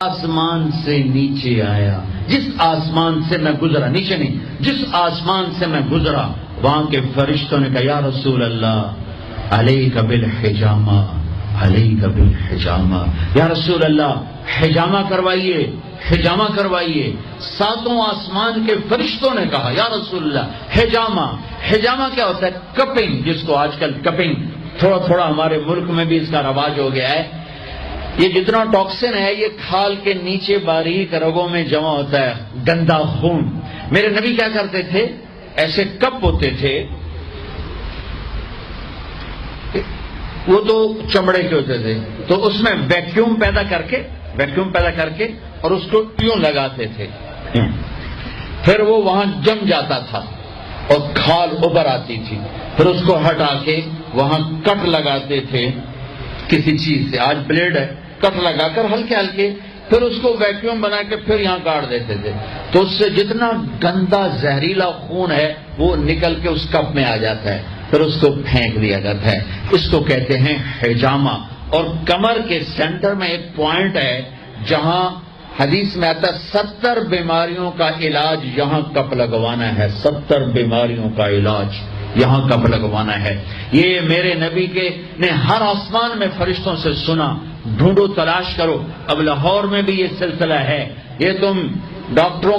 آسمان سے نیچے آیا، جس آسمان سے میں گزرا، نیچے نہیں، جس آسمان سے میں گزرا وہاں کے فرشتوں نے کہا یا رسول اللہ علیک بالحجامہ، علیک بالحجامہ، یا رسول اللہ حجامہ کروائیے، حجامہ کروائیے۔ ساتوں آسمان کے فرشتوں نے کہا یا رسول اللہ حجامہ۔ حجامہ کیا ہوتا ہے؟ کپنگ، جس کو آج کل کپنگ تھوڑا تھوڑا ہمارے ملک میں بھی اس کا رواج ہو گیا ہے۔ یہ جتنا ٹاکسن ہے یہ کھال کے نیچے باریک رگوں میں جمع ہوتا ہے، گندا خون۔ میرے نبی کیا کرتے تھے، ایسے کپ ہوتے تھے، وہ تو چمڑے کے ہوتے تھے، تو اس میں ویکیوم پیدا کر کے اور اس کو یوں لگاتے تھے، پھر وہ وہاں جم جاتا تھا اور کھال ابھر آتی تھی، پھر اس کو ہٹا کے وہاں کٹ لگاتے تھے کسی چیز سے، آج بلیڈ ہے، کٹ لگا کر ہلکے ہلکے، پھر اس کو ویکیوم بنا کے پھر یہاں کاٹ دیتے تھے، تو اس سے جتنا گندا زہریلا خون ہے وہ نکل کے اس کپ میں آ جاتا ہے، پھر اس کو پھینک دیا جاتا ہے۔ اس کو کہتے ہیں حجامہ۔ اور کمر کے سینٹر میں ایک پوائنٹ ہے جہاں حدیث میں آتا ہے 70 بیماریوں کا علاج یہاں کپ لگوانا ہے، 70 بیماریوں کا علاج یہاں کپ لگوانا ہے۔ یہ میرے نبی کے نے ہر آسمان میں فرشتوں سے سنا، ڈھونڈو تلاش کرو۔ اب لاہور میں بھی یہ سلسلہ ہے، یہ تم ڈاکٹروں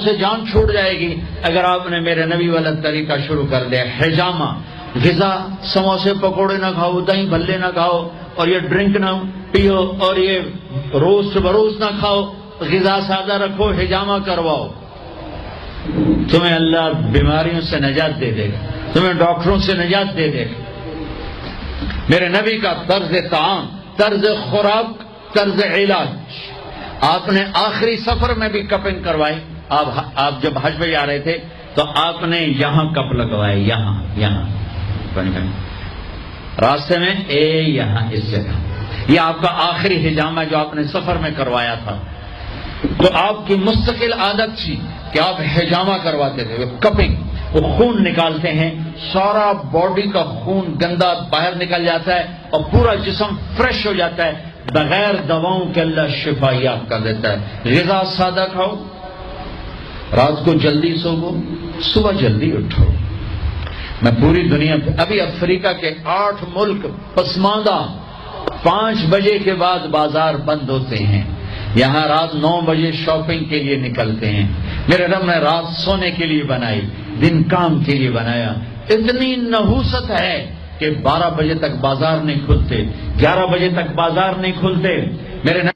سے جان چھوٹ جائے گی اگر آپ نے میرے نبی والا طریقہ شروع کر دیا۔ حجامہ، غذا سموسے پکوڑے نہ کھاؤ، دہی بھلے نہ کھاؤ، اور یہ ڈرنک نہ پیو، اور یہ روز بروز نہ کھاؤ، غذا سادہ رکھو، حجامہ کرواؤ، تمہیں اللہ بیماریوں سے نجات دے دے گا، تمہیں ڈاکٹروں سے نجات دے دے گا۔ میرے نبی کا طرز طعام، طرز خوراک، طرز علاج، آپ نے آخری سفر میں بھی کپنگ کروائی۔ آپ جب حج پہ جا رہے تھے تو آپ نے یہاں کپ لگوائے، یہاں راستے میں یہاں اس جگہ، یہ آپ کا آخری حجامہ جو آپ نے سفر میں کروایا تھا۔ تو آپ کی مستقل عادت تھی کہ آپ حجامہ کرواتے تھے، کپنگ، وہ خون نکالتے ہیں، سارا باڈی کا خون گندا باہر نکل جاتا ہے اور پورا جسم فریش ہو جاتا ہے، بغیر دواؤں کے اللہ شفا یاب کر دیتا ہے۔ غذا سادہ کھاؤ، رات کو جلدی سوگو، صبح جلدی اٹھو۔ میں پوری دنیا پہ، ابھی افریقہ کے 8 ملک پسماندہ 5 بجے کے بعد بازار بند ہوتے ہیں، یہاں رات 9 بجے شاپنگ کے لیے نکلتے ہیں۔ میرے رب نے رات سونے کے لیے بنائی، دن کام کے لیے بنایا۔ اتنی نحوست ہے کہ 12 بجے تک بازار نہیں کھلتے، 11 بجے تک بازار نہیں کھلتے۔ میرے